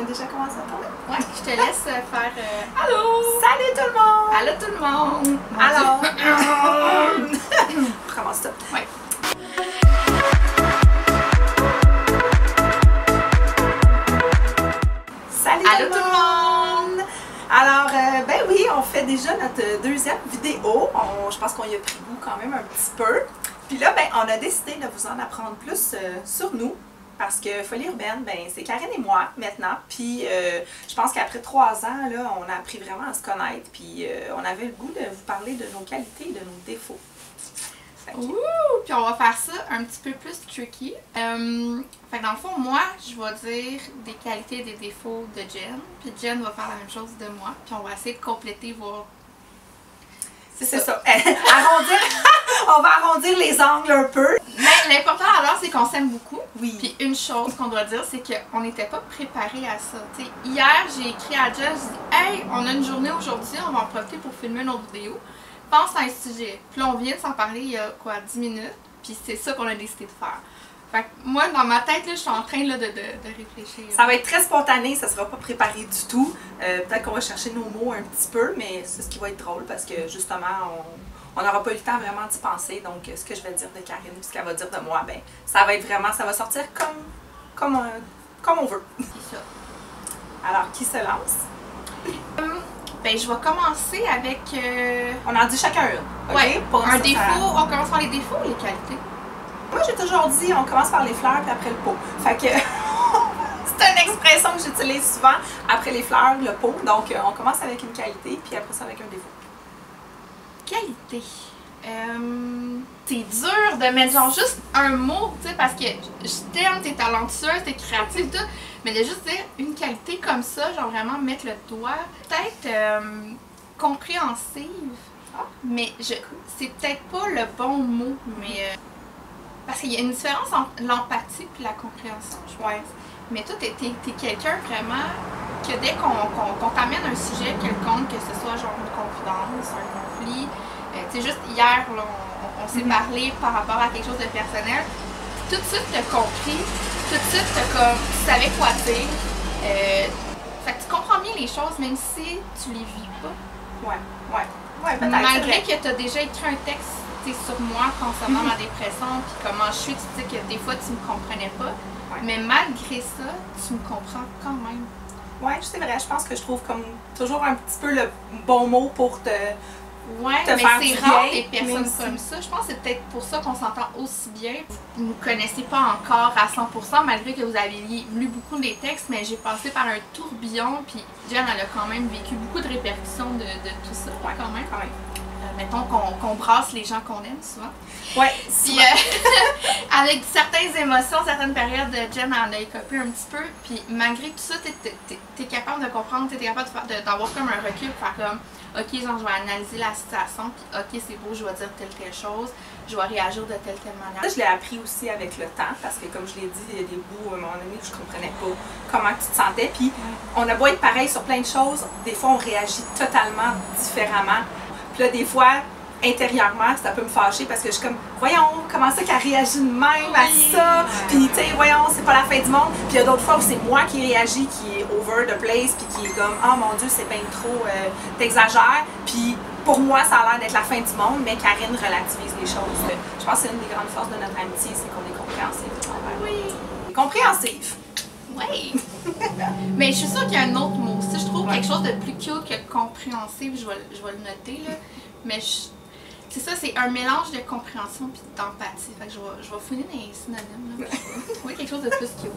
a déjà commencé à parler? Ouais, je te laisse faire... Allô! Salut tout le monde! Allô tout le monde! Alors... On recommence ça. Ouais. Salut Allô tout le monde! Alors, ben oui, on fait déjà notre deuxième vidéo. Je pense qu'on y a pris goût quand même un petit peu. Puis là, ben, on a décidé de vous en apprendre plus sur nous. Parce que Folie urbaine, ben, c'est Karine et moi maintenant. Puis je pense qu'après 3 ans, là, on a appris vraiment à se connaître. Puis on avait le goût de vous parler de nos qualités et de nos défauts. Ouh! Puis on va faire ça un petit peu plus tricky. Fait que dans le fond, moi, je vais dire des qualités et des défauts de Jen. Puis Jen va faire la même chose de moi. Puis on va essayer de compléter, voir... C'est ça. Arrondir... On va arrondir les angles un peu. Mais l'important alors, c'est qu'on s'aime beaucoup. Oui. Puis une chose qu'on doit dire, c'est qu'on n'était pas préparés à ça. T'sais, hier, j'ai écrit à Jen, je dis « Hey, on a une journée aujourd'hui, on va en profiter pour filmer une autre vidéo. Pense à un sujet. » Puis là, on vient de s'en parler il y a quoi, 10 minutes. Puis c'est ça qu'on a décidé de faire. Fait que moi, dans ma tête, là, je suis en train là, de réfléchir. Ça va être très spontané, ça sera pas préparé du tout. Peut-être qu'on va chercher nos mots un petit peu, mais c'est ce qui va être drôle parce que justement, on n'aura pas eu le temps vraiment d'y penser. Donc, ce que je vais dire de Karine, ce qu'elle va dire de moi, ben, ça va être vraiment, ça va sortir comme on veut. C'est ça. Alors, qui se lance? Ben, je vais commencer avec... On en dit chacun une. Ouais, okay? Pour un défaut. On commence par les défauts ou les qualités? Moi, j'ai toujours dit, on commence par les fleurs puis après le pot. Fait que c'est une expression que j'utilise souvent. Après les fleurs, le pot. Donc, on commence avec une qualité puis après ça avec un défaut. Qualité. C'est dur de mettre genre juste un mot, tu sais, parce que je t'aime, t'es talentueuse, t'es créative, tout. Mais de juste dire une qualité comme ça, genre vraiment mettre le doigt. Peut-être compréhensive. Mais c'est peut-être pas le bon mot, mais... parce qu'il y a une différence entre l'empathie et la compréhension, je pense. Mais toi, t'es quelqu'un vraiment que dès qu'on t'amène un sujet quelconque, que ce soit genre une confidence, un conflit, tu sais, juste hier, là, on s'est parlé par rapport à quelque chose de personnel, tout de suite t'as compris, tout de suite tu savais quoi dire. Fait que tu comprends bien les choses, même si tu les vis pas. Ouais, peut-être. Malgré que t'as déjà écrit un texte sur moi concernant ma dépression puis comment je suis, tu dis que des fois tu me comprenais pas, mais malgré ça, tu me comprends quand même. Ouais, c'est vrai, je pense que je trouve comme toujours un petit peu le bon mot pour te mais c'est rare des personnes comme ça. Je pense que c'est peut-être pour ça qu'on s'entend aussi bien. Vous ne nous connaissez pas encore à 100% malgré que vous avez lu beaucoup des textes, mais j'ai passé par un tourbillon puis Jen, elle a quand même vécu beaucoup de répercussions de tout ça, quand même. Mettons qu'on brasse les gens qu'on aime souvent. Ouais. Puis avec certaines émotions, certaines périodes, Jen en a écopé un petit peu. Puis malgré tout ça, t'es capable de comprendre, t'es capable d'avoir comme un recul, pour faire comme ok, genre je vais analyser la situation, puis ok, c'est beau, je vais dire telle chose, je vais réagir de telle manière. Ça, je l'ai appris aussi avec le temps, parce que comme je l'ai dit, il y a des bouts à un moment donné où je comprenais pas comment tu te sentais. Puis on a beau être pareil sur plein de choses, des fois on réagit totalement différemment. Puis là, des fois, intérieurement, ça peut me fâcher parce que je suis comme, voyons, comment ça qu'elle réagit de même à ça? Puis, tu sais, voyons, c'est pas la fin du monde. Puis il y a d'autres fois où c'est moi qui réagis, qui est over the place, puis qui est comme, oh mon Dieu, c'est bien trop, t'exagères. Puis pour moi, ça a l'air d'être la fin du monde, mais Karine relativise les choses. Je pense que c'est une des grandes forces de notre amitié, c'est qu'on est compréhensif. Oui. Compréhensif. Oui. Mais je suis sûre qu'il y a un autre mot aussi. Je trouve quelque chose de plus cute que compréhensif. Je vais le noter, là. Mais c'est ça, c'est un mélange de compréhension et d'empathie. Fait que je vais fouiller dans les synonymes, là. Oui, quelque chose de plus cute.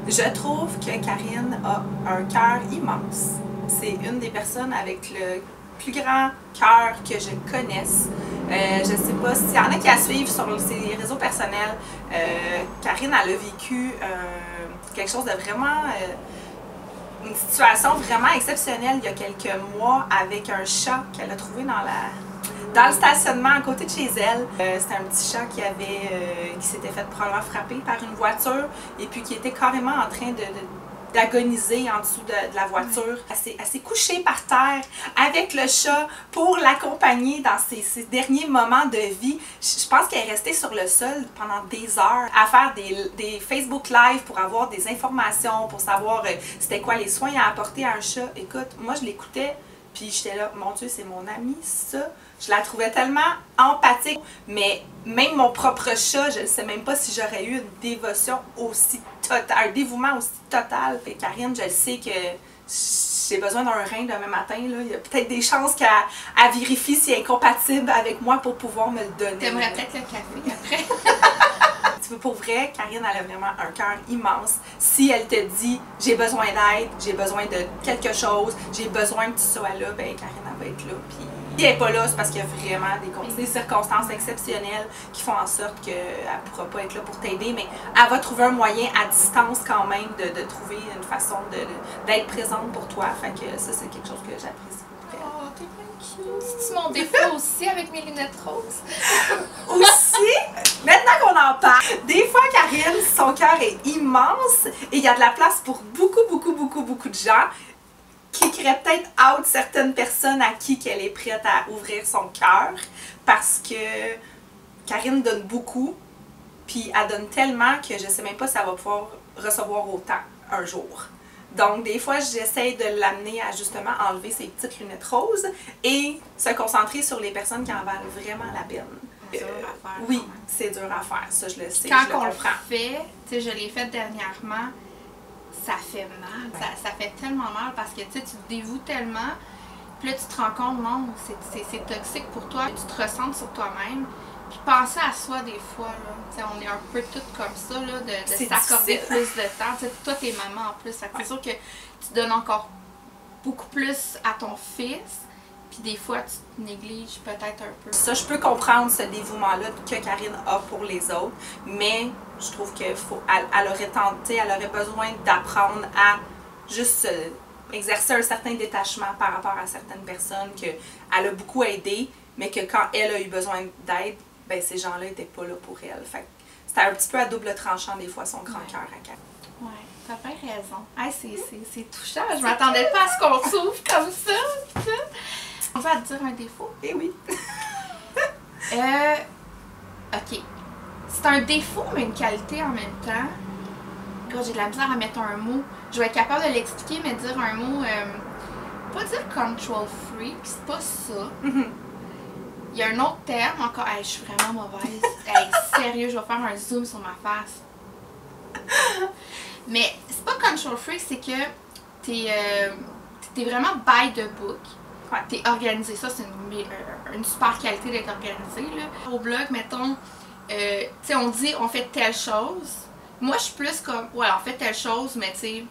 Je trouve que Karine a un cœur immense. C'est une des personnes avec le plus grand cœur que je connaisse. Je sais pas s'il y en a qui la suivent sur ses réseaux personnels. Karine, elle a vécu quelque chose de vraiment... une situation vraiment exceptionnelle il y a quelques mois avec un chat qu'elle a trouvé dans le stationnement à côté de chez elle. C'était un petit chat qui s'était fait probablement frapper par une voiture et puis qui était carrément en train d'agoniser en dessous de la voiture. Elle s'est couchée par terre avec le chat pour l'accompagner dans ses derniers moments de vie. Je pense qu'elle est restée sur le sol pendant des heures à faire des Facebook Live pour avoir des informations, pour savoir c'était quoi les soins à apporter à un chat. Écoute, moi je l'écoutais, puis j'étais là, mon Dieu, c'est mon ami, ça. Je la trouvais tellement empathique. Mais même mon propre chat, je ne sais même pas si j'aurais eu une dévotion aussi totale, un dévouement aussi total. Fait Karine, je sais que j'ai besoin d'un rein demain matin. Là. Il y a peut-être des chances qu'elle vérifie si elle est compatible avec moi pour pouvoir me le donner. T'aimerais peut-être le café après? Pour vrai, Karine, elle a vraiment un cœur immense. Si elle te dit « j'ai besoin d'aide, j'ai besoin de quelque chose, j'ai besoin que tu sois là », ben Karine, elle va être là. Puis si elle n'est pas là, c'est parce qu'il y a vraiment des circonstances exceptionnelles qui font en sorte qu'elle ne pourra pas être là pour t'aider, mais elle va trouver un moyen à distance quand même de trouver une façon d'être présente pour toi. Fait que ça, c'est quelque chose que j'apprécie. Oh, t'es bien cute. C'est-tu mon défaut aussi avec mes lunettes roses? Aussi, maintenant qu'on en parle, des fois, Karine, son cœur est immense et il y a de la place pour beaucoup de gens qui créeraient peut-être out certaines personnes à qui qu'elle est prête à ouvrir son cœur parce que Karine donne beaucoup, puis elle donne tellement que je sais même pas si elle va pouvoir recevoir autant un jour. Donc, des fois, j'essaie de l'amener à justement enlever ses petites lunettes roses et se concentrer sur les personnes qui en valent vraiment la peine. C'est dur à faire. Oui, c'est dur à faire, ça je le sais. Quand je le on le comprends. fait, tu sais, je l'ai fait dernièrement, ça fait mal. Ça fait tellement mal parce que tu te dévoues tellement, puis là tu te rends compte, non, c'est toxique pour toi, tu te ressens sur toi-même. Puis penser à soi des fois, là, on est un peu toutes comme ça, là, de s'accorder plus de temps. T'sais, toi, t'es maman en plus, c'est sûr que tu donnes encore beaucoup plus à ton fils, puis des fois, tu te négliges peut-être un peu. Ça, je peux comprendre ce dévouement-là que Karine a pour les autres, mais je trouve qu'elle aurait tenté, elle aurait besoin d'apprendre à juste exercer un certain détachement par rapport à certaines personnes qu'elle a beaucoup aidé, mais que quand elle a eu besoin d'aide, ben ces gens-là n'étaient pas là pour elle. Fait que c'était un petit peu à double tranchant des fois son grand cœur à Karine. Ouais, t'as bien raison. Hey, c'est touchant, je m'attendais pas à ce qu'on s'ouvre comme ça. On va te dire un défaut. Eh oui. Ok. C'est un défaut mais une qualité en même temps. Quand j'ai de la misère à mettre un mot, je vais être capable de l'expliquer, mais dire un mot, pas dire control freak, c'est pas ça. Il y a un autre terme encore. Hey, je suis vraiment mauvaise. Hey, sérieux, je vais faire un zoom sur ma face. Mais c'est pas control freak, c'est que t'es vraiment by the book. Ouais. T'es organisé. Ça, c'est une super qualité d'être organisé. Là. Au blog, mettons, tu sais, on dit on fait telle chose. Moi, je suis plus comme, ouais, on fait telle chose, mais tu sais,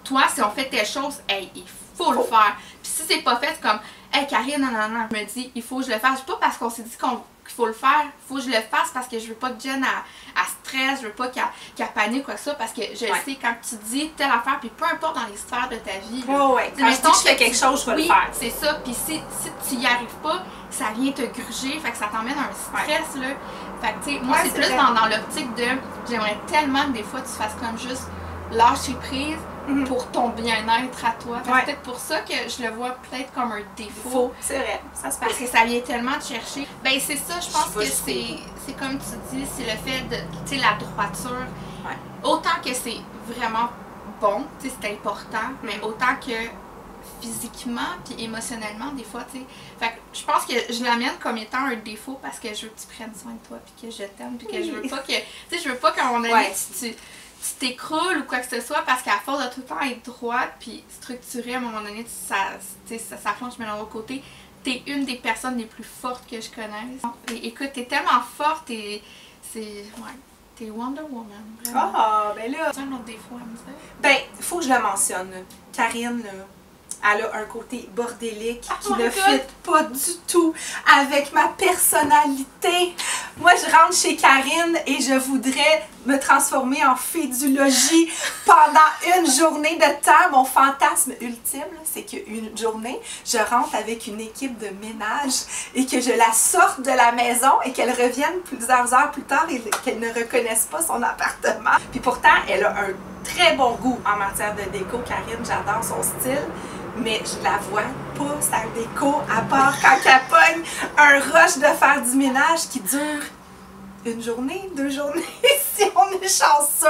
toi, si on fait telle chose, hey, il faut le faire. Puis si c'est pas fait, c'est comme, hey Karine, non, je me dis, il faut que je le fasse. Pas parce qu'on s'est dit qu'il faut le faire, il faut que je le fasse parce que je veux pas que Jen elle stresse, je veux pas qu'elle panique quoi que ça, parce que je sais quand tu dis telle affaire, puis peu importe dans les sphères de ta vie. Ouais. Quand je dis que je fais quelque chose, je vais le faire. C'est ça, puis si tu y arrives pas, ça vient te gruger, fait que ça t'emmène un stress, là. Fait que tu sais, moi c'est plus dans l'optique de, j'aimerais tellement que des fois tu fasses comme juste lâcher prise pour ton bien-être à toi. C'est peut-être pour ça que je le vois peut-être comme un défaut. C'est vrai, ça se passe. Parce que ça vient tellement te chercher. Ben c'est ça, je pense que c'est comme tu dis, c'est le fait de, tu sais, la droiture. Ouais. Autant que c'est vraiment bon, tu sais, c'est important, mais autant que physiquement puis émotionnellement des fois, tu sais. Fait que je pense que je l'amène comme étant un défaut parce que je veux que tu prennes soin de toi puis que je t'aime puis que je veux pas que, tu sais, je veux pas qu'à un moment donné tu t'écroules ou quoi que ce soit parce qu'à force de tout le temps être droite puis structurée, à un moment donné, ça flanche mais d'un autre côté, t'es une des personnes les plus fortes que je connaisse. Et écoute, t'es tellement forte et t'es Wonder Woman. Vraiment. Ah, ben là. C'est un autre défaut à me dire. Ben, faut que je le mentionne. Karine, elle a un côté bordélique qui ne fit pas du tout avec ma personnalité. Moi, je rentre chez Karine et je voudrais me transformer en fée du logis pendant une journée de temps. Mon fantasme ultime, c'est qu'une journée, je rentre avec une équipe de ménage et que je la sorte de la maison et qu'elle revienne plusieurs heures plus tard et qu'elle ne reconnaisse pas son appartement. Puis pourtant, elle a un très bon goût en matière de déco, Karine, j'adore son style. Mais je la vois pas, sa déco, à part quand elle pogne un rush de faire du ménage qui dure une journée, 2 journées, si on est chanceux.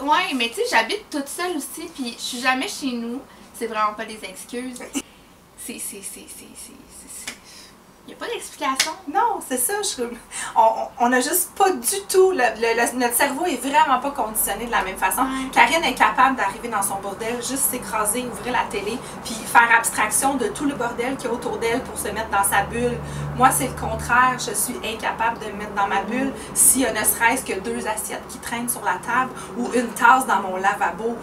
Ouais, mais tu sais, j'habite toute seule aussi, puis je suis jamais chez nous. C'est vraiment pas des excuses. Il n'y a pas d'explication. Non, c'est ça. On n'a juste pas du tout... notre cerveau est vraiment pas conditionné de la même façon. Karine est capable d'arriver dans son bordel, juste s'écraser, ouvrir la télé, puis faire abstraction de tout le bordel qu'il y a autour d'elle pour se mettre dans sa bulle. Moi, c'est le contraire. Je suis incapable de me mettre dans ma bulle s'il y a ne serait-ce que 2 assiettes qui traînent sur la table ou une tasse dans mon lavabo.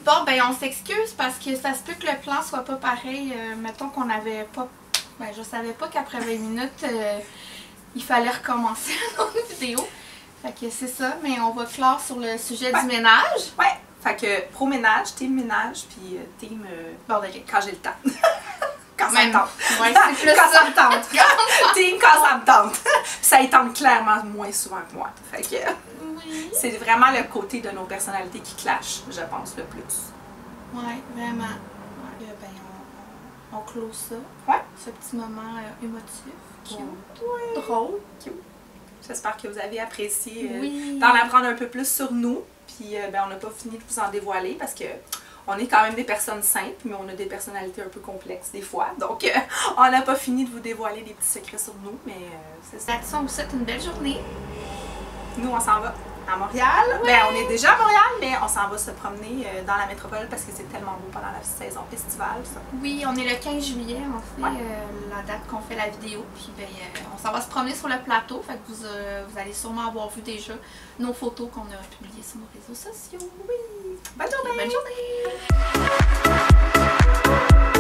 Bon, ben on s'excuse parce que ça se peut que le plan soit pas pareil. Mettons qu'on n'avait pas... Ben, je savais pas qu'après 20 minutes, il fallait recommencer notre vidéo. Fait que c'est ça, mais on va clore sur le sujet du ménage. Ouais, fait que pro-ménage, team ménage, puis team bordelier, quand j'ai le temps. Quand ça me tente. Ouais, c'est plus quand ça me tente. Team quand ça me tente. Ça y tente clairement moins souvent que moi. Fait que c'est vraiment le côté de nos personnalités qui clashent, je pense, le plus. Ouais, vraiment. Ouais. Ben, on close ça. Ouais. Ce petit moment émotif, cute, drôle. Cute. J'espère que vous avez apprécié oui. d'en apprendre un peu plus sur nous. Puis ben, on n'a pas fini de vous en dévoiler parce que on est quand même des personnes simples, mais on a des personnalités un peu complexes des fois. Donc on n'a pas fini de vous dévoiler des petits secrets sur nous, mais c'est ça. Là-dessus, on vous souhaite une belle journée. Nous, on s'en va à Montréal. Ouais. Ben, on est déjà à Montréal, mais on s'en va se promener dans la métropole parce que c'est tellement beau pendant la saison estivale. Ça. Oui, on est le 15 juillet, en fait, la date qu'on fait la vidéo. Puis ben, on s'en va se promener sur le plateau. Fait que vous allez sûrement avoir vu déjà nos photos qu'on a publiées sur nos réseaux sociaux. Oui! Bonne journée! Bonne journée!